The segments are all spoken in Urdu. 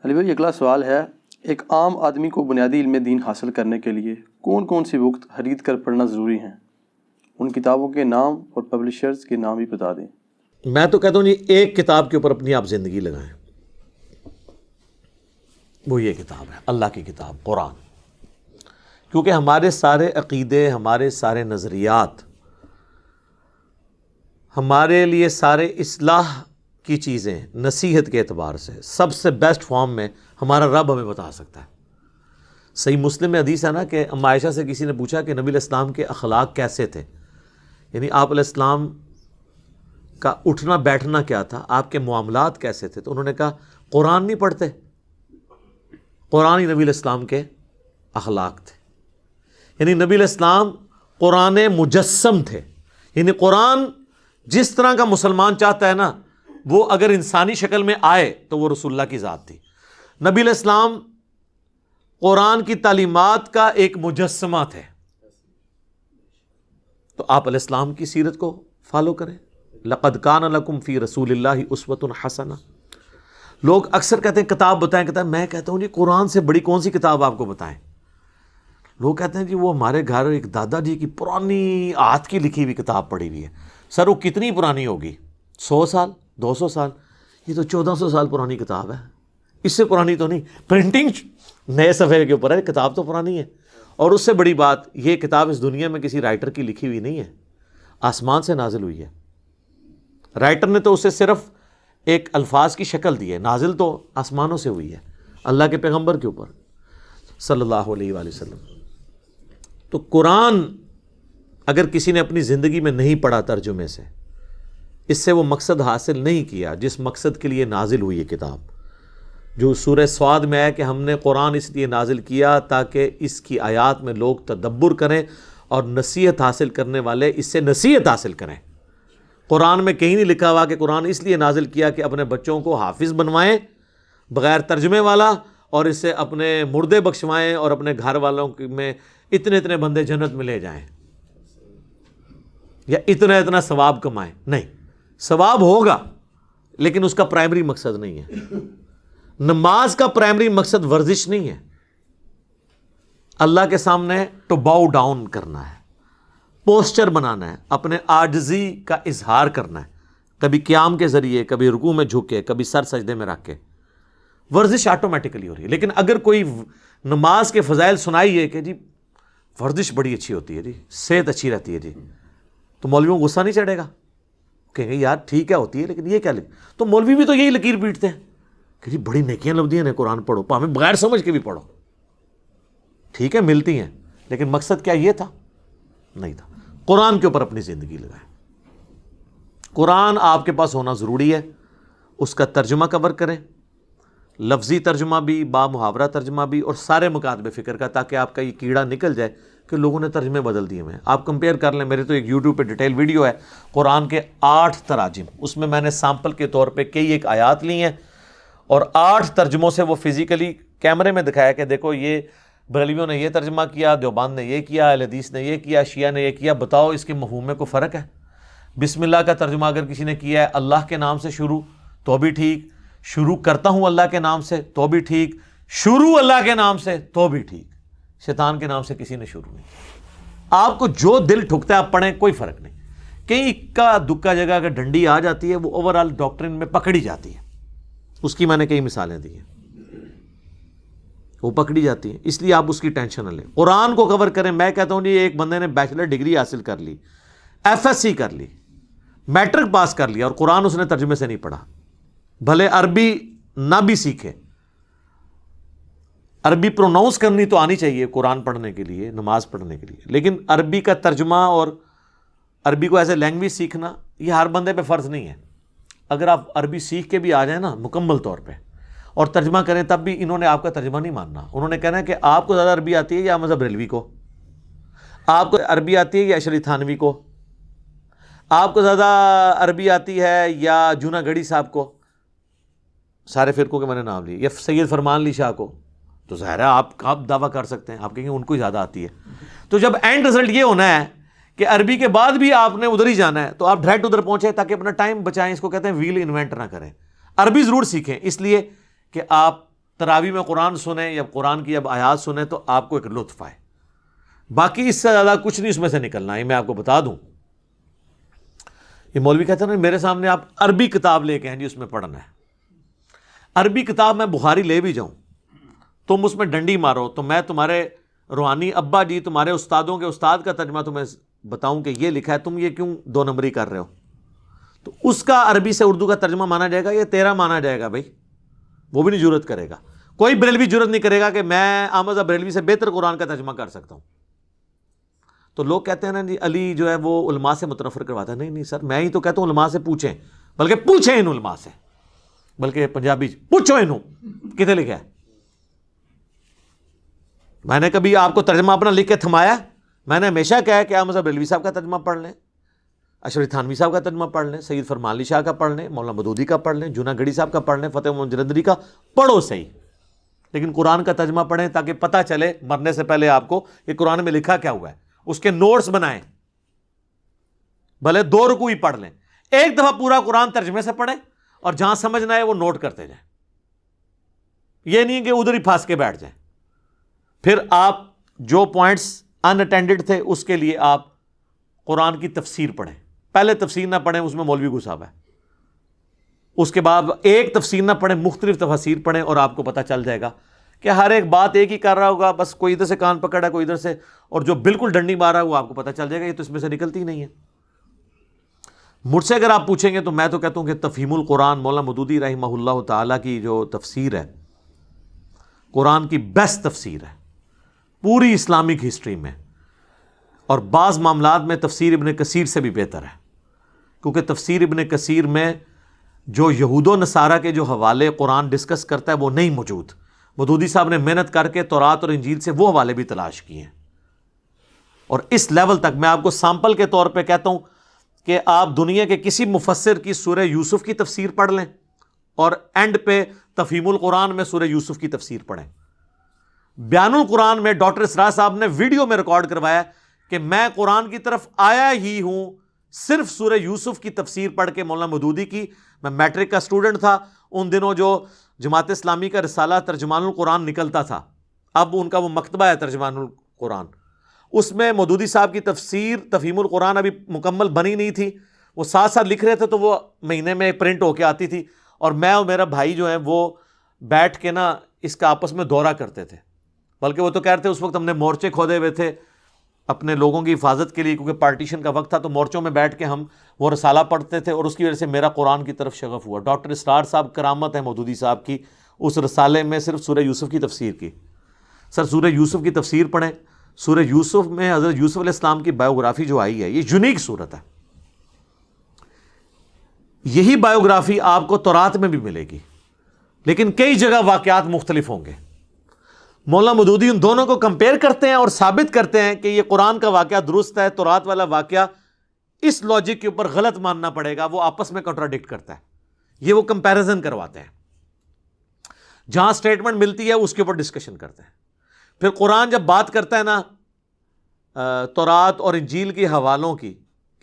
علی بھائی اگلا سوال ہے، ایک عام آدمی کو بنیادی علم دین حاصل کرنے کے لیے کون کون سی بکس خرید کر پڑھنا ضروری ہیں؟ ان کتابوں کے نام اور پبلشرز کے نام بھی بتا دیں۔ میں تو کہتا ہوں جی ایک کتاب کے اوپر اپنی آپ زندگی لگائیں، وہ یہ کتاب ہے، اللہ کی کتاب قرآن۔ کیونکہ ہمارے سارے عقیدے، ہمارے سارے نظریات، ہمارے لیے سارے اصلاح کی چیزیں نصیحت کے اعتبار سے سب سے بیسٹ فارم میں ہمارا رب ہمیں بتا سکتا ہے۔ صحیح مسلم میں حدیث ہے نا کہ ام عائشہ سے کسی نے پوچھا کہ نبی علیہ السلام کے اخلاق کیسے تھے، یعنی آپ علیہ السلام کا اٹھنا بیٹھنا کیا تھا، آپ کے معاملات کیسے تھے، تو انہوں نے کہا قرآن نہیں پڑھتے، قرآن ہی نبی علیہ السلام کے اخلاق تھے۔ یعنی نبی علیہ السلام قرآن مجسم تھے، یعنی قرآن جس طرح کا مسلمان چاہتا ہے نا، وہ اگر انسانی شکل میں آئے تو وہ رسول اللہ کی ذات تھی۔ نبی علیہ السلام قرآن کی تعلیمات کا ایک مجسمہ تھے، تو آپ علیہ السلام کی سیرت کو فالو کریں۔ لقد کان لکم فی رسول اللہ اسوۃ حسنہ۔ لوگ اکثر کہتے ہیں کتاب بتائیں، میں کہتا ہوں جی قرآن سے بڑی کون سی کتاب آپ کو بتائیں؟ لوگ کہتے ہیں جی وہ ہمارے گھر ایک دادا جی کی پرانی ہاتھ کی لکھی ہوئی کتاب پڑی ہوئی ہے۔ سر وہ کتنی پرانی ہوگی؟ 100 سال، 200 سال؟ یہ تو 1400 سال پرانی کتاب ہے، اس سے پرانی تو نہیں، پرنٹنگ نئے صفحے کے اوپر ہے، کتاب تو پرانی ہے۔ اور اس سے بڑی بات، یہ کتاب اس دنیا میں کسی رائٹر کی لکھی ہوئی نہیں ہے، آسمان سے نازل ہوئی ہے۔ رائٹر نے تو اسے صرف ایک الفاظ کی شکل دی ہے، نازل تو آسمانوں سے ہوئی ہے اللہ کے پیغمبر کے اوپر صلی اللہ علیہ وآلہ وسلم۔ تو قرآن اگر کسی نے اپنی زندگی میں نہیں پڑھا ترجمے سے، اس سے وہ مقصد حاصل نہیں کیا جس مقصد کے لیے نازل ہوئی یہ کتاب، جو سورہ صاد میں ہے کہ ہم نے قرآن اس لیے نازل کیا تاکہ اس کی آیات میں لوگ تدبر کریں اور نصیحت حاصل کرنے والے اس سے نصیحت حاصل کریں۔ قرآن میں کہیں نہیں لکھا ہوا کہ قرآن اس لیے نازل کیا کہ اپنے بچوں کو حافظ بنوائیں بغیر ترجمے والا، اور اس سے اپنے مردے بخشوائیں اور اپنے گھر والوں میں اتنے بندے جنت میں لے جائیں، یا اتنا ثواب کمائیں۔ نہیں، ثواب ہوگا لیکن اس کا پرائمری مقصد نہیں ہے۔ نماز کا پرائمری مقصد ورزش نہیں ہے، اللہ کے سامنے ٹو باؤ ڈاؤن کرنا ہے، پوسچر بنانا ہے، اپنے عاجزی کا اظہار کرنا ہے، کبھی قیام کے ذریعے، کبھی رکوع میں جھک کے، کبھی سر سجدے میں رکھ کے۔ ورزش آٹومیٹکلی ہو رہی ہے۔ لیکن اگر کوئی نماز کے فضائل سنائیے کہ جی ورزش بڑی اچھی ہوتی ہے جی، صحت اچھی رہتی ہے جی، تو مولویوں کو غصہ نہیں چڑھے گا؟ کہیں گے یار ٹھیک ہے ہوتی ہے لیکن یہ کیا تو مولوی بھی تو یہی لکیر پیٹتے ہیں کہ جی بڑی نیکیاں لبدیاں ہیں، قرآن پڑھو، ہمیں بغیر سمجھ کے بھی پڑھو۔ ٹھیک ہے ملتی ہیں، لیکن مقصد کیا یہ تھا؟ نہیں تھا۔ قرآن کے اوپر اپنی زندگی لگائیں۔ قرآن آپ کے پاس ہونا ضروری ہے، اس کا ترجمہ کور کریں، لفظی ترجمہ بھی، با محاورہ ترجمہ بھی، اور سارے مکاتب فکر کا، تاکہ آپ کا یہ کیڑا نکل جائے کہ لوگوں نے ترجمے بدل دیے ہیں۔ آپ کمپیئر کر لیں، میرے تو ایک یوٹیوب پہ ڈیٹیل ویڈیو ہے قرآن کے 8 تراجم، اس میں نے سیمپل کے طور پہ کئی ایک آیات لی ہیں اور 8 ترجموں سے وہ فزیکلی کیمرے میں دکھایا کہ دیکھو یہ بریلویوں نے یہ ترجمہ کیا، دیوبند نے یہ کیا، اہل حدیث نے یہ کیا، شیعہ نے یہ کیا، بتاؤ اس کے مفہوم میں کوئی فرق ہے؟ بسم اللہ کا ترجمہ اگر کسی نے کیا ہے اللہ کے نام سے شروع تو بھی ٹھیک، شروع کرتا ہوں اللہ کے نام سے تو بھی ٹھیک، شروع اللہ کے نام سے تو بھی ٹھیک، شیطان کے نام سے کسی نے شروع نہیں۔ آپ کو جو دل ٹھکتا ہے آپ پڑھیں، کوئی فرق نہیں۔ کہیں اکا دکا جگہ اگر ڈنڈی آ جاتی ہے وہ اوورآل ڈاکٹرن میں پکڑی جاتی ہے، اس کی میں نے کئی مثالیں دی ہیں، وہ پکڑی جاتی ہیں، اس لیے آپ اس کی ٹینشن نہ لیں، قرآن کو کور کریں۔ میں کہتا ہوں جی ایک بندے نے بیچلر ڈگری حاصل کر لی، FSc کر لی، میٹرک پاس کر لیا، اور قرآن اس نے ترجمے سے نہیں پڑھا، بھلے عربی نہ بھی سیکھے، عربی پروناؤنس کرنی تو آنی چاہیے قرآن پڑھنے کے لیے، نماز پڑھنے کے لیے، لیکن عربی کا ترجمہ اور عربی کو ایز اے لینگویج سیکھنا یہ ہر بندے پہ فرض نہیں ہے۔ اگر آپ عربی سیکھ کے بھی آ جائیں نا مکمل طور پہ اور ترجمہ کریں، تب بھی انہوں نے آپ کا ترجمہ نہیں ماننا، انہوں نے کہنا ہے کہ آپ کو زیادہ عربی آتی ہے یا مذہب بریلوی کو، آپ کو عربی آتی ہے یا اشری تھانوی کو، آپ کو زیادہ عربی آتی ہے یا جونا گڑھی صاحب کو، سارے فرقوں کے میں نے نام لیے، یا سید فرمان علی شاہ کو، تو ظاہر ہے آپ دعویٰ کر سکتے ہیں، آپ کہیں گے ان کو ہی زیادہ آتی ہے۔ تو جب اینڈ رزلٹ یہ ہونا ہے کہ عربی کے بعد بھی آپ نے ادھر ہی جانا ہے، تو آپ ڈائریکٹ ادھر پہنچے تاکہ اپنا ٹائم بچائیں، اس کو کہتے ہیں ویل انوینٹ نہ کریں۔ عربی ضرور سیکھیں، اس لیے کہ آپ تراویح میں قرآن سنیں یا قرآن کی جب آیات سنیں تو آپ کو ایک لطف آئے، باقی اس سے زیادہ کچھ نہیں اس میں سے نکلنا ہے. میں آپ کو بتا دوں، یہ مولوی کہتے ہیں نا میرے سامنے آپ عربی کتاب لے کے ہیں جی اس میں پڑھنا ہے. عربی کتاب میں بخاری لے بھی جاؤں، تم اس میں ڈنڈی مارو تو میں تمہارے روحانی ابا جی، تمہارے استادوں کے استاد کا ترجمہ تمہیں بتاؤں کہ یہ لکھا ہے، تم یہ کیوں 2 نمبری کر رہے ہو، تو اس کا عربی سے اردو کا ترجمہ مانا جائے گا، یہ تیرا مانا جائے گا بھائی. وہ بھی نہیں جرت کرے گا، کوئی بریلوی جرت نہیں کرے گا کہ میں احمد بریلوی سے بہتر قرآن کا ترجمہ کر سکتا ہوں. تو لوگ کہتے ہیں نا جی علی جو ہے وہ علماء سے متنفر کرواتا ہے. نہیں سر، میں ہی تو کہتا ہوں علماء سے پوچھیں، بلکہ پوچھیں ان علماء سے، بلکہ پنجابی پوچھو انہوں کتنے لکھا ہے. میں نے کبھی آپ کو ترجمہ اپنا لکھ کے تھمایا؟ میں نے ہمیشہ کہا ہے کہ آپ مذہب بریلوی صاحب کا ترجمہ پڑھ لیں، اشرف تھانوی صاحب کا ترجمہ پڑھ لیں، سید فرمان علی شاہ کا پڑھ لیں، مولانا مودودی کا پڑھ لیں، جونا گڑھی صاحب کا پڑھ لیں، فتح محمد جلندری کا پڑھو صحیح، لیکن قرآن کا ترجمہ پڑھیں تاکہ پتہ چلے مرنے سے پہلے آپ کو کہ قرآن میں لکھا کیا ہوا ہے. اس کے نوٹس بنائیں، بھلے 2 رکوع ہی پڑھ لیں، ایک دفعہ پورا قرآن ترجمے سے پڑھیں اور جہاں سمجھنا ہے وہ نوٹ کرتے جائیں. یہ نہیں کہ ادھر ہی پھانس کے بیٹھ جائیں. پھر آپ جو پوائنٹس ان اٹینڈڈ تھے اس کے لیے آپ قرآن کی تفسیر پڑھیں. پہلے تفسیر نہ پڑھیں، اس میں مولوی گھسا ہوا ہے. اس کے بعد ایک تفسیر نہ پڑھیں، مختلف تفاسیر پڑھیں اور آپ کو پتہ چل جائے گا کہ ہر ایک بات ایک ہی کر رہا ہوگا، بس کوئی ادھر سے کان پکڑا ہے کوئی ادھر سے، اور جو بالکل ڈنڈی مارا ہے وہ آپ کو پتہ چل جائے گا یہ تو اس میں سے نکلتی ہی نہیں ہے. مجھ سے اگر آپ پوچھیں گے تو میں تو کہتا ہوں کہ تفہیم القرآن مولانا مودودی رحمہ اللہ تعالیٰ کی جو تفسیر ہے قرآن کی بیسٹ تفسیر ہے پوری اسلامک ہسٹری میں، اور بعض معاملات میں تفسیر ابن کثیر سے بھی بہتر ہے، کیونکہ تفسیر ابن کثیر میں جو یہود و نصارہ کے جو حوالے قرآن ڈسکس کرتا ہے وہ نہیں موجود. مودودی صاحب نے محنت کر کے تورات اور انجیل سے وہ حوالے بھی تلاش کیے ہیں، اور اس لیول تک میں آپ کو سامپل کے طور پہ کہتا ہوں کہ آپ دنیا کے کسی مفسر کی سورہ یوسف کی تفسیر پڑھ لیں اور اینڈ پہ تفہیم القرآن میں سورہ یوسف کی تفسیر پڑھیں. بیان القرآن میں ڈاکٹر اسرار صاحب نے ویڈیو میں ریکارڈ کروایا کہ میں قرآن کی طرف آیا ہی ہوں صرف سورہ یوسف کی تفسیر پڑھ کے. مولانا مودودی کی، میں میٹرک کا اسٹوڈنٹ تھا ان دنوں، جو جماعت اسلامی کا رسالہ ترجمان القرآن نکلتا تھا، اب ان کا وہ مکتبہ ہے ترجمان القرآن، اس میں مودودی صاحب کی تفسیر تفہیم القرآن ابھی مکمل بنی نہیں تھی، وہ ساتھ ساتھ لکھ رہے تھے تو وہ مہینے میں پرنٹ ہو کے آتی تھی، اور میں اور میرا بھائی جو ہیں وہ بیٹھ کے نا اس کا آپس میں دورہ کرتے تھے. بلکہ وہ تو کہہ رہے تھے اس وقت ہم نے مورچے کھودے ہوئے تھے اپنے لوگوں کی حفاظت کے لیے، کیونکہ پارٹیشن کا وقت تھا، تو مورچوں میں بیٹھ کے ہم وہ رسالہ پڑھتے تھے، اور اس کی وجہ سے میرا قرآن کی طرف شغف ہوا. ڈاکٹر اسرار صاحب کرامت ہے مودودی صاحب کی، اس رسالے میں صرف سورہ یوسف کی تفسیر کی. سر سورہ یوسف کی تفسیر پڑھیں. سورہ یوسف میں حضرت یوسف علیہ السلام کی بایوگرافی جو آئی ہے یہ یونیک صورت ہے. یہی بایوگرافی آپ کو تورات میں بھی ملے گی، لیکن کئی جگہ واقعات مختلف ہوں گے. مولانا مودودی ان دونوں کو کمپیئر کرتے ہیں اور ثابت کرتے ہیں کہ یہ قرآن کا واقعہ درست ہے، تورات والا واقعہ اس لاجک کے اوپر غلط ماننا پڑے گا، وہ آپس میں کنٹراڈکٹ کرتا ہے. یہ وہ کمپیریزن کرواتے ہیں، جہاں سٹیٹمنٹ ملتی ہے اس کے اوپر ڈسکشن کرتے ہیں. پھر قرآن جب بات کرتا ہے نا تورات اور انجیل کے حوالوں کی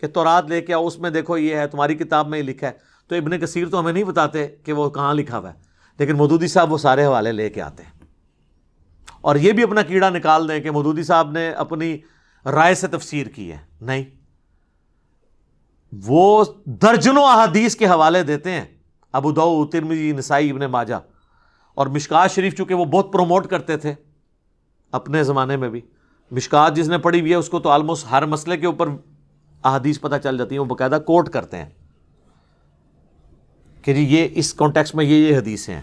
کہ تورات لے کے آؤ، اس میں دیکھو یہ ہے، تمہاری کتاب میں یہ لکھا ہے، تو ابن کثیر تو ہمیں نہیں بتاتے کہ وہ کہاں لکھا ہوا ہے، لیکن مودودی صاحب وہ سارے حوالے لے کے آتے ہیں. اور یہ بھی اپنا کیڑا نکال دیں کہ مودودی صاحب نے اپنی رائے سے تفسیر کی ہے، نہیں، وہ درجنوں احادیث کے حوالے دیتے ہیں، ابو داؤد، ترمذی، نسائی، ابن ماجہ، اور مشکات شریف چونکہ وہ بہت پروموٹ کرتے تھے اپنے زمانے میں بھی. مشکات جس نے پڑھی ہوئی ہے اس کو تو آلموسٹ ہر مسئلے کے اوپر احادیث پتہ چل جاتی ہیں، وہ باقاعدہ کوٹ کرتے ہیں کہ جی یہ اس کانٹیکسٹ میں یہ حدیثیں ہیں،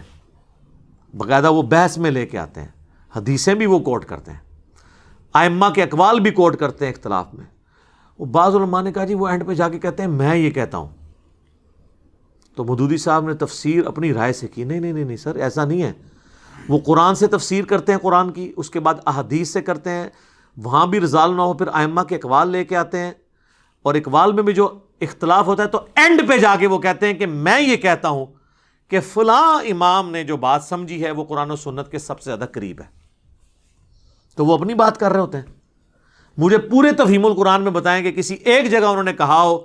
باقاعدہ وہ بحث میں لے کے آتے ہیں، حدیثیں بھی وہ کوٹ کرتے ہیں، ائمہ کے اقوال بھی کوٹ کرتے ہیں اختلاف میں. وہ بعض علماء نے کہا جی وہ اینڈ پہ جا کے کہتے ہیں میں یہ کہتا ہوں، تو مودودی صاحب نے تفسیر اپنی رائے سے کی. نہیں سر، ایسا نہیں ہے. وہ قرآن سے تفسیر کرتے ہیں قرآن کی، اس کے بعد احادیث سے کرتے ہیں، وہاں بھی رضال نہ ہو پھر ائمہ کے اقوال لے کے آتے ہیں، اور اقوال میں بھی جو اختلاف ہوتا ہے تو اینڈ پہ جا کے وہ کہتے ہیں کہ میں یہ کہتا ہوں کہ فلاں امام نے جو بات سمجھی ہے وہ قرآن و سنت کے سب سے زیادہ قریب ہے. تو وہ اپنی بات کر رہے ہوتے ہیں. مجھے پورے تفہیم القرآن میں بتائیں کہ کسی ایک جگہ انہوں نے کہا ہو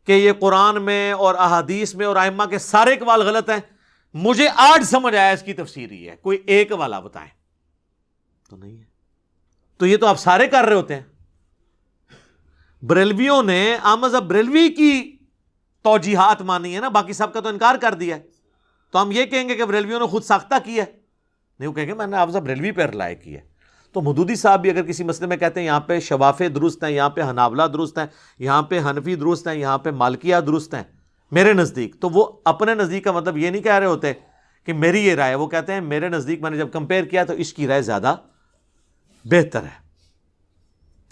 کہ یہ قرآن میں اور احادیث میں اور ائمہ کے سارے اقوال غلط ہیں، مجھے آج سمجھ آیا اس کی تفسیر ہی ہے، کوئی ایک والا بتائیں تو نہیں ہے. تو یہ تو آپ سارے کر رہے ہوتے ہیں. بریلویوں نے احمد بریلوی کی توجیحات مانی ہے نا، باقی سب کا تو انکار کر دیا ہے. تو ہم یہ کہیں گے کہ بریلویوں نے خود ساختہ کی ہے؟ نہیں، وہ کہیں گے میں نے احمد بریلوی پہ رلائے کی ہے. تو مودودی صاحب بھی اگر کسی مسئلے میں کہتے ہیں یہاں پہ شوافے درست ہیں، یہاں پہ حنابلہ درست ہیں، یہاں پہ حنفی درست ہیں، یہاں پہ مالکیہ درست ہیں میرے نزدیک، تو وہ اپنے نزدیک کا مطلب یہ نہیں کہہ رہے ہوتے کہ میری یہ رائے، وہ کہتے ہیں میرے نزدیک میں نے جب کمپیئر کیا تو اس کی رائے زیادہ بہتر ہے.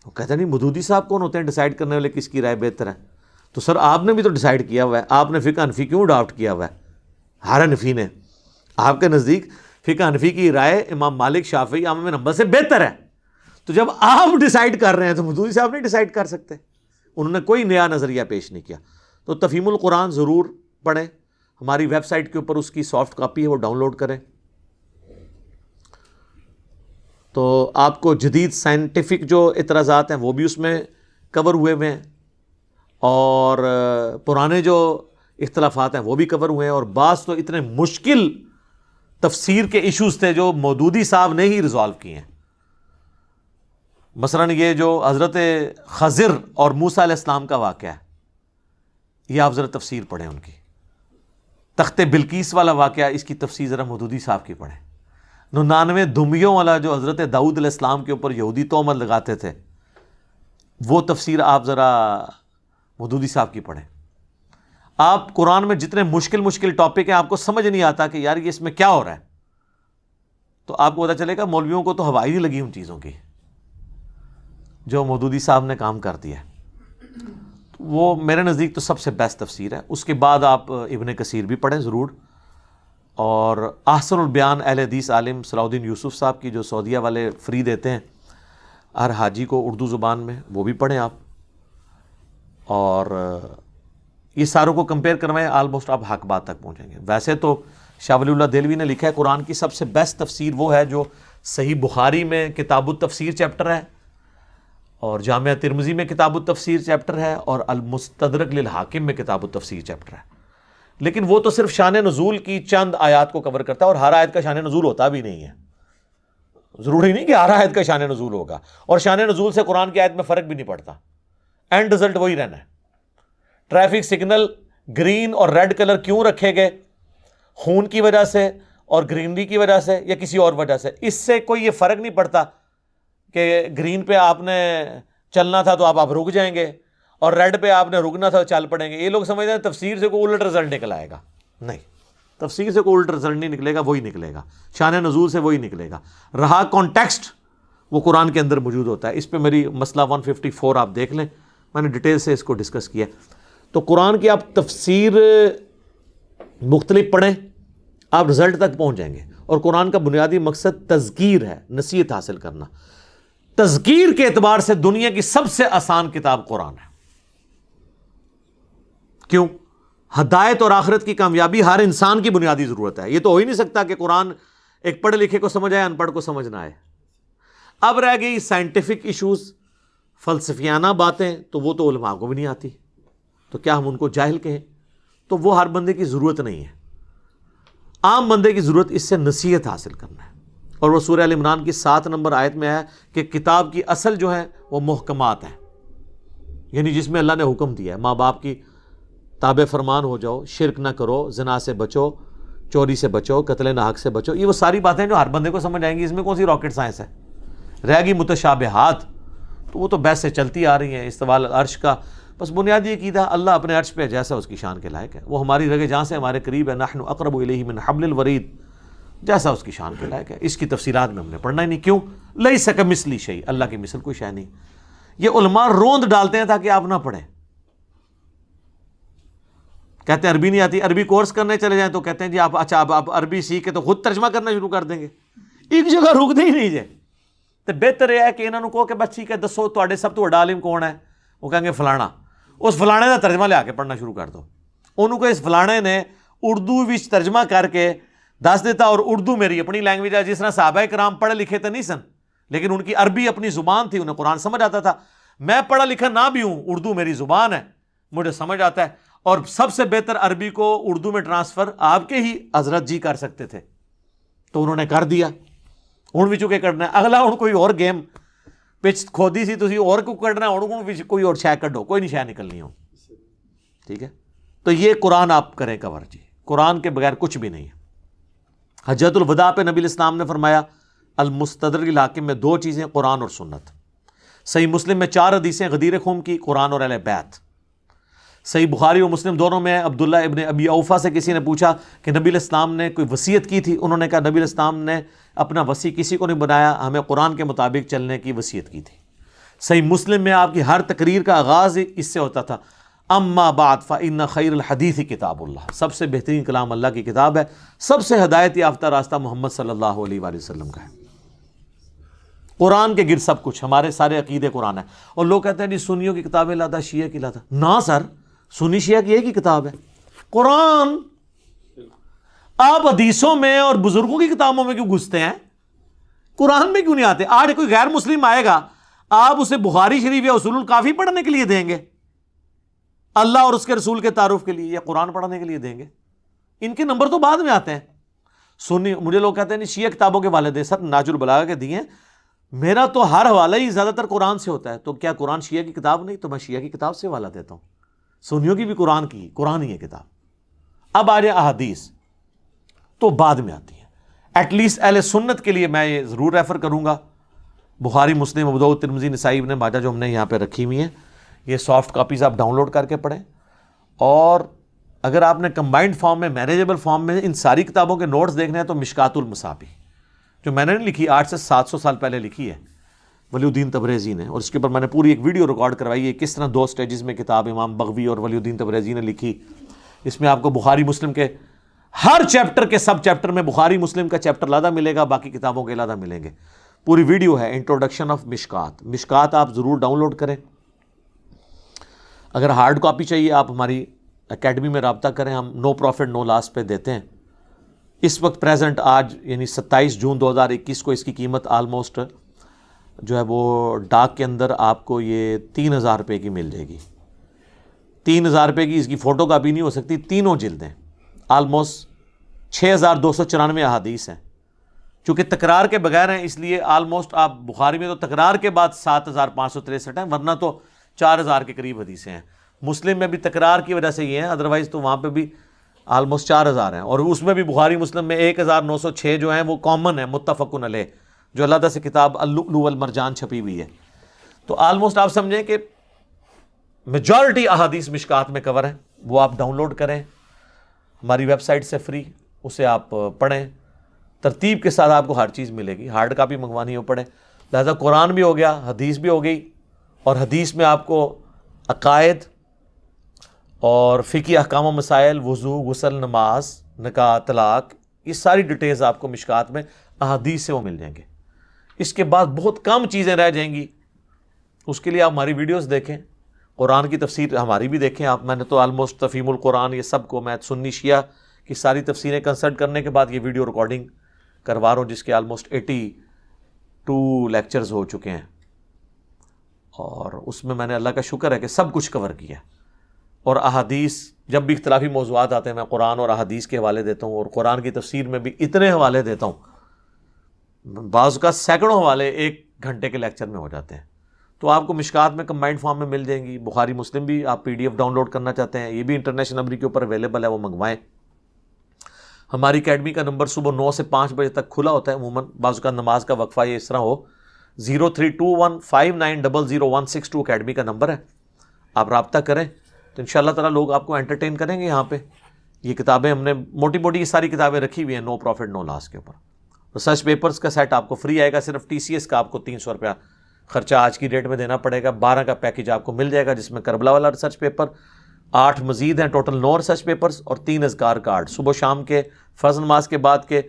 وہ کہتے ہیں نہیں، مودودی صاحب کون ہوتے ہیں ڈیسائیڈ کرنے والے کس کی رائے بہتر ہے؟ تو سر آپ نے بھی تو ڈیسائیڈ کیا ہوا ہے، آپ نے فقہ حنفی کیوں اڈاپٹ کیا ہوا ہے؟ ہر حنفی نے. آپ کے نزدیک فقہ حنفی کی رائے امام مالک، شافعی، احمد بن حنبل سے بہتر ہے. تو جب آپ ڈیسائیڈ کر رہے ہیں تو مودودی صاحب نہیں ڈیسائیڈ کر سکتے؟ انہوں نے کوئی نیا نظریہ پیش نہیں کیا. تو تفہیم القرآن ضرور پڑھیں، ہماری ویب سائٹ کے اوپر اس کی سافٹ کاپی ہے، وہ ڈاؤن لوڈ کریں. تو آپ کو جدید سائنٹیفک جو اعتراضات ہیں وہ بھی اس میں کور ہوئے ہوئے ہیں، اور پرانے جو اختلافات ہیں وہ بھی کور ہوئے ہیں، اور بعض تو اتنے مشکل تفسیر کے ایشوز تھے جو مودودی صاحب نے ہی ریزالو کیے ہیں. مثلا یہ جو حضرت خضر اور موسیٰ علیہ السلام کا واقعہ ہے، یہ آپ ذرا تفسیر پڑھیں ان کی. تخت بلقیس والا واقعہ، اس کی تفسیر ذرا مودودی صاحب کی پڑھیں. 99 دھمیوں والا جو حضرت داؤد علیہ السلام کے اوپر یہودی تہمت لگاتے تھے، وہ تفسیر آپ ذرا مودودی صاحب کی پڑھیں. آپ قرآن میں جتنے مشکل ٹاپک ہیں آپ کو سمجھ نہیں آتا کہ یار یہ اس میں کیا ہو رہا ہے، تو آپ کو پتہ چلے گا مولویوں کو تو ہوائی نہیں لگی ان چیزوں کی جو مودودی صاحب نے کام کر دیا. وہ میرے نزدیک تو سب سے بیسٹ تفسیر ہے. اس کے بعد آپ ابن کثیر بھی پڑھیں ضرور، اور احسن البیان اہل حدیث عالم صلاح الدین یوسف صاحب کی جو سعودیہ والے فری دیتے ہیں ہر حاجی کو اردو زبان میں، وہ بھی پڑھیں آپ. اور یہ ساروں کو کمپیئر کروائیں، آلموسٹ آپ حق بات تک پہنچیں گے. ویسے تو شاہ ولی اللہ دہلوی نے لکھا ہے قرآن کی سب سے بیسٹ تفسیر وہ ہے جو صحیح بخاری میں کتاب التفسیر چیپٹر ہے، اور جامعہ ترمذی میں کتاب التفسیر چیپٹر ہے، اور المستدرک للحاکم میں کتاب التفسیر چیپٹر ہے. لیکن وہ تو صرف شان نزول کی چند آیات کو کور کرتا ہے، اور ہر آیت کا شان نزول ہوتا بھی نہیں ہے. ضروری نہیں کہ ہر آیت کا شان نزول ہوگا، اور شان نزول سے قرآن کی آیت میں فرق بھی نہیں پڑتا، اینڈ رزلٹ وہی رہنا ہے. ٹریفک سگنل گرین اور ریڈ کلر کیوں رکھے گئے؟ خون کی وجہ سے اور گرینری کی وجہ سے یا کسی اور وجہ سے؟ اس سے کوئی یہ فرق نہیں پڑتا کہ گرین پہ آپ نے چلنا تھا تو آپ رک جائیں گے، اور ریڈ پہ آپ نے رکنا تھا تو چل پڑیں گے. یہ لوگ سمجھتے ہیں تفسیر سے کوئی الٹ رزلٹ نکل آئے گا. نہیں، تفسیر سے کوئی الٹ رزلٹ نہیں نکلے گا، وہی نکلے گا. شان نزول سے وہی نکلے گا. رہا کانٹیکسٹ، وہ قرآن کے اندر موجود ہوتا ہے. اس پہ میری مسئلہ 154 آپ دیکھ لیں، میں نے ڈیٹیل سے اس کو ڈسکس کیا. تو قرآن کی آپ تفسیر مختلف پڑھیں، آپ رزلٹ تک پہنچ جائیں گے. اور قرآن کا بنیادی مقصد تذکیر ہے، نصیحت حاصل کرنا. تذکیر کے اعتبار سے دنیا کی سب سے آسان کتاب قرآن ہے. کیوں؟ ہدایت اور آخرت کی کامیابی ہر انسان کی بنیادی ضرورت ہے. یہ تو ہو ہی نہیں سکتا کہ قرآن ایک پڑھے لکھے کو سمجھ آئے، ان پڑھ کو سمجھ نہ آئے. اب رہ گئی سائنٹیفک ایشوز، فلسفیانہ باتیں، تو وہ تو علماء کو بھی نہیں آتی، تو کیا ہم ان کو جاہل کہیں؟ تو وہ ہر بندے کی ضرورت نہیں ہے. عام بندے کی ضرورت اس سے نصیحت حاصل کرنا ہے. اور وہ سورہ ال عمران کی 7 نمبر آیت میں ہے کہ کتاب کی اصل جو ہے وہ محکمات ہیں، یعنی جس میں اللہ نے حکم دیا ہے ماں باپ کی تابع فرمان ہو جاؤ، شرک نہ کرو، زنا سے بچو، چوری سے بچو، قتل ناحق سے بچو. یہ وہ ساری باتیں جو ہر بندے کو سمجھ آئیں گی. اس میں کون سی راکٹ سائنس ہے؟ رہ گئی متشابہات، تو وہ تو بحث سے چلتی آ رہی ہیں. استواء العرش کا بس بنیادی عقیدہ اللہ اپنے عرش پہ جیسا اس کی شان کے لائق ہے، وہ ہماری رگے جہاں سے ہمارے قریب ہے. نحن اقرب الیہ من حبل الورید، جیسا اس کی شان کے لائق ہے. اس کی تفصیلات میں ہم نے پڑھنا ہی نہیں. کیوں؟ لیس کمثلہ شیء، اللہ کی مثل کوئی شے نہیں. یہ علماء روند ڈالتے ہیں تاکہ آپ نہ پڑھیں. کہتے ہیں عربی نہیں آتی، عربی کورس کرنے چلے جائیں تو کہتے ہیں جی آپ اچھا آپ عربی سیکھ کے تو خود ترجمہ کرنا شروع کر دیں گے. ایک جگہ رک دے ہی نہیں جائے. تو بہتر یہ ہے کہ انہوں نے کہو کہ بس ٹھیک ہے دسو تواڈے سب تو بڑا عالم کون ہے؟ وہ کہیں گے فلانا. اس فلانے کا ترجمہ لے آ کے پڑھنا شروع کر دو. انہوں کو اس فلانے نے اردو وچ ترجمہ کر کے دس دیتا، اور اردو میری اپنی لینگویج ہے. جس طرح صحابہ کرام پڑھے لکھے تو نہیں سن، لیکن ان کی عربی اپنی زبان تھی، انہیں قرآن سمجھ آتا تھا. میں پڑھا لکھا نہ بھی ہوں، اردو میری زبان ہے، مجھے سمجھ آتا ہے. اور سب سے بہتر عربی کو اردو میں ٹرانسفر آپ کے ہی حضرت جی کر سکتے تھے، تو انہوں نے کر دیا. ہوں بھی چکے کرنا ہے اگلا، ہوں کوئی اور گیم پچ کھودی سی تھی اور کو کرنا ہے، کوئی اور شے کڈو، کوئی نہیں شے نکلنی ہو. ٹھیک ہے، تو یہ قرآن آپ کریں کور جی، قرآن کے بغیر کچھ بھی نہیں ہے. حجۃ الوداع پہ نبی الاسلام نے فرمایا المستدرک الحاکم میں 2 چیزیں، قرآن اور سنت. صحیح مسلم میں 4 حدیثیں غدیر خم کی، قرآن اور اہل بیت. صحیح بخاری اور مسلم دونوں میں عبداللہ ابن ابی اوفا سے کسی نے پوچھا کہ نبی الاسلام نے کوئی وصیت کی تھی؟ انہوں نے کہا نبی الاسلام نے اپنا وصی کسی کو نہیں بنایا، ہمیں قرآن کے مطابق چلنے کی وصیت کی تھی. صحیح مسلم میں آپ کی ہر تقریر کا آغاز اس سے ہوتا تھا اما بعد فإن خیر الحدیث کتاب اللہ، سب سے بہترین کلام اللہ کی کتاب ہے، سب سے ہدایت یافتہ راستہ محمد صلی اللہ علیہ وآلہ وسلم کا ہے. قرآن کے گرد سب کچھ، ہمارے سارے عقیدے قرآن ہے. اور لوگ کہتے ہیں جی سنیوں کی کتابیں لاتا، شیعہ کی لاتا. نہ سر، سنی شیعہ کی ایک ہی کتاب ہے قرآن. آپ حدیثوں میں اور بزرگوں کی کتابوں میں کیوں گھستے ہیں؟ قرآن میں کیوں نہیں آتے؟ آج کوئی غیر مسلم آئے گا، آپ اسے بخاری شریف یا اصول الکافی پڑھنے کے لیے دیں گے اللہ اور اس کے رسول کے تعارف کے لیے، یا قرآن پڑھنے کے لیے دیں گے؟ ان کے نمبر تو بعد میں آتے ہیں. سنی مجھے لوگ کہتے ہیں نہیں شیعہ کتابوں کے والے دے، سر ناج البلاغہ کے دیے، میرا تو ہر حوالہ ہی زیادہ تر قرآن سے ہوتا ہے. تو کیا قرآن شیعہ کی کتاب نہیں؟ تو میں شیعہ کی کتاب سے حوالہ دیتا ہوں. سنیوں کی بھی قرآن کی، قرآن ہی ہے کتاب. اب آ جائے احادیث تو بعد میں آتی ہیں. ایٹ لیسٹ اہل سنت کے لیے میں یہ ضرور ریفر کروں گا بخاری، مسلم، ابو داؤد، ترمذی، نسائی، ابن ماجہ جو ہم نے یہاں پہ رکھی ہوئی ہیں. یہ سافٹ کاپیز آپ ڈاؤن لوڈ کر کے پڑھیں. اور اگر آپ نے کمبائنڈ فارم میں، مینیجیبل فارم میں ان ساری کتابوں کے نوٹس دیکھنے ہیں تو مشکات المصابیح جو میں نے نہیں لکھی، 800 سے 700 سال پہلے لکھی ہے ولی الدین تبریزی نے، اور اس کے اوپر میں نے پوری ایک ویڈیو ریکارڈ کروائی ہے کس طرح 2 سٹیجز میں کتاب امام بغوی اور ولی الدین تبریزی نے لکھی. اس میں آپ کو بخاری مسلم کے ہر چیپٹر کے سب چیپٹر میں بخاری مسلم کا چیپٹر علیحدہ ملے گا، باقی کتابوں کے علیحدہ ملیں گے. پوری ویڈیو ہے انٹروڈکشن آف مشکات. مشکات آپ ضرور ڈاؤن لوڈ کریں. اگر ہارڈ کاپی چاہیے آپ ہماری اکیڈمی میں رابطہ کریں، ہم نو پروفٹ نو لاس پہ دیتے ہیں. اس وقت پریزنٹ آج یعنی 27 جون 2021 کو اس کی قیمت آلموسٹ جو ہے وہ ڈاک کے اندر آپ کو یہ 3000 روپے کی مل جائے گی. 3000 روپے کی اس کی فوٹو کاپی نہیں ہو سکتی. تینوں جلدیں آلموسٹ 6294 احادیث ہیں. چونکہ تکرار کے بغیر ہیں اس لیے آلموسٹ آپ بخاری میں تو تکرار کے بعد 7563 ہیں، ورنہ تو 4000 کے قریب حدیثیں ہیں. مسلم میں بھی تکرار کی وجہ سے یہ ہیں، ادروائز تو وہاں پہ بھی آلموسٹ 4000 ہیں. اور اس میں بھی بخاری مسلم میں 1906 جو ہیں وہ کامن ہیں، متفقن علیہ، جو علیحدہ سے کتاب اللؤلؤ والمرجان چھپی ہوئی ہے. تو آلموسٹ آپ سمجھیں کہ میجورٹی احادیث مشکات میں کور ہیں. وہ آپ ڈاؤن لوڈ کریں ہماری ویب سائٹ سے فری، اسے آپ پڑھیں. ترتیب کے ساتھ آپ کو ہر چیز ملے گی. ہارڈ کاپی منگوانی ہو پڑے. لہذا قرآن بھی ہو گیا، حدیث بھی ہو گئی، اور حدیث میں آپ کو عقائد اور فقہی احکام و مسائل، وضو، غسل، نماز، نکاح، طلاق، یہ ساری ڈیٹیلز آپ کو مشکات میں احادیث سے وہ مل جائیں گے. اس کے بعد بہت کم چیزیں رہ جائیں گی. اس کے لیے آپ ہماری ویڈیوز دیکھیں، قرآن کی تفسیر ہماری بھی دیکھیں آپ. میں نے تو آلموسٹ تفہیم القرآن یہ سب کو میں سنی شیعہ کی ساری تفسیریں کنسلٹ کرنے کے بعد یہ ویڈیو ریکارڈنگ کروا رہا ہوں، جس کے آلموسٹ 82 لیکچرز ہو چکے ہیں. اور اس میں نے اللہ کا شکر ہے کہ سب کچھ کور کیا. اور احادیث جب بھی اختلافی موضوعات آتے ہیں میں قرآن اور احادیث کے حوالے دیتا ہوں، اور قرآن کی تفسیر میں بھی اتنے حوالے دیتا ہوں، بعض کا سینکڑوں حوالے 1 گھنٹے کے لیکچر میں ہو جاتے ہیں. تو آپ کو مشکات میں کمبائنڈ فارم میں مل جائیں گی. بخاری مسلم بھی آپ PDF ڈاؤن لوڈ کرنا چاہتے ہیں، یہ بھی انٹرنیشنل نمبر کے اوپر اویلیبل ہے، وہ منگوائیں. ہماری اکیڈمی کا نمبر صبح 9 سے 5 بجے تک کھلا ہوتا ہے عموماً. بعض کا نماز کا وقفہ یہ اس طرح ہو. 032159000162 اکیڈمی کا نمبر ہے. آپ رابطہ کریں تو ان شاء اللہ تعالیٰ لوگ آپ کو انٹرٹین کریں گے یہاں پہ. یہ کتابیں ہم نے موٹی موٹی یہ ساری کتابیں رکھی ہوئی ہیں نو پروفٹ نو لاس کے اوپر. ریسرچ پیپرز کا سیٹ آپ کو فری آئے گا. صرف TCS کا آپ کو 300 روپیہ خرچہ آج کی ڈیٹ میں دینا پڑے گا. 12 کا پیکج آپ کو مل جائے گا جس میں کربلا والا ریسرچ پیپر، 8 مزید ہیں، ٹوٹل 9 ریسرچ پیپرز اور 3 اذکار کارڈ صبح شام کے، فرض نماز کے بعد کے،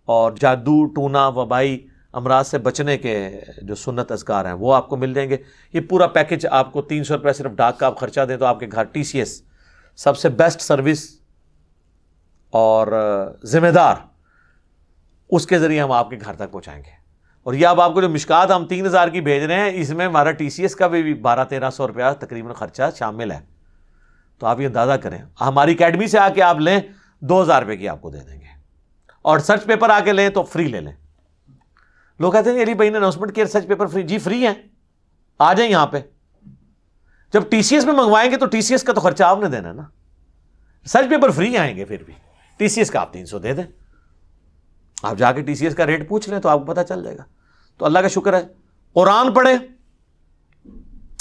اور جادو، ٹونا، وبائی امراض سے بچنے کے جو سنت اذکار ہیں وہ آپ کو مل جائیں گے. یہ پورا پیکج آپ کو 300 روپیہ صرف ڈاک کا آپ خرچہ دیں تو آپ کے گھر TCS سب سے بیسٹ سروس اور ذمہ دار، اس کے ذریعے ہم آپ کے گھر تک پہنچائیں گے. اور یہ اب آپ کو جو مشکات ہم 3000 کی بھیج رہے ہیں، اس میں ہمارا TCS کا بھی 1200-1300 روپیہ تقریباً خرچہ شامل ہے. تو آپ یہ اندازہ کریں, ہماری اکیڈمی سے آ کے آپ لیں 2000 روپے کی آپ کو دے دیں گے, اور سرچ پیپر آ کے لیں تو فری لے لیں. لوگ کہتے ہیں علی بھائی نے اناؤنسمنٹ کیا سرچ پیپر فری. جی فری ہیں, آ جائیں یہاں پہ. جب ٹی سی ایس میں منگوائیں گے تو ٹی سی ایس کا تو خرچہ آپ نے دینا نا, سرچ پیپر فری آئیں گے, پھر بھی ٹی سی ایس کا آپ 300 دے دیں. آپ جا کے ٹی سی ایس کا ریٹ پوچھ لیں تو آپ کو پتہ چل جائے گا. تو اللہ کا شکر ہے, قرآن پڑھیں,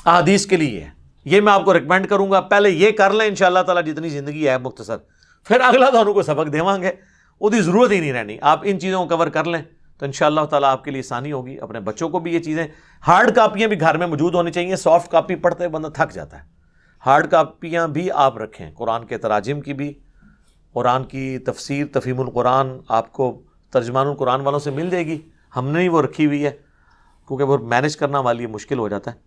احادیث کے لیے یہ میں آپ کو ریکمینڈ کروں گا. پہلے یہ کر لیں انشاءاللہ تعالیٰ, جتنی زندگی ہے مختصر, پھر اگلا دونوں کو سبق دیوان گے, وہ دی ضرورت ہی نہیں رہنی. آپ ان چیزوں کو کور کر لیں تو انشاءاللہ تعالیٰ آپ کے لیے آسانی ہوگی. اپنے بچوں کو بھی یہ چیزیں, ہارڈ کاپیاں بھی گھر میں موجود ہونی چاہیے. سافٹ کاپی پڑھتے بندہ تھک جاتا ہے, ہارڈ کاپیاں بھی آپ رکھیں. قرآن کے تراجم کی بھی, قرآن کی تفسیر تفہیم القرآن آپ کو ترجمان القرآن والوں سے مل جائے گی. ہم نے ہی وہ رکھی ہوئی ہے کیونکہ وہ مینیج کرنا ہمارے لیے مشکل ہو جاتا ہے.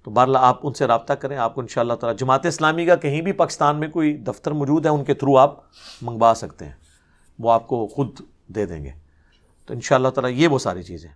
تو بہرحال آپ ان سے رابطہ کریں. آپ کو انشاءاللہ تعالیٰ جماعت اسلامی کا کہیں بھی پاکستان میں کوئی دفتر موجود ہے, ان کے تھرو آپ منگوا سکتے ہیں, وہ آپ کو خود دے دیں گے. تو انشاءاللہ تعالیٰ یہ وہ ساری چیزیں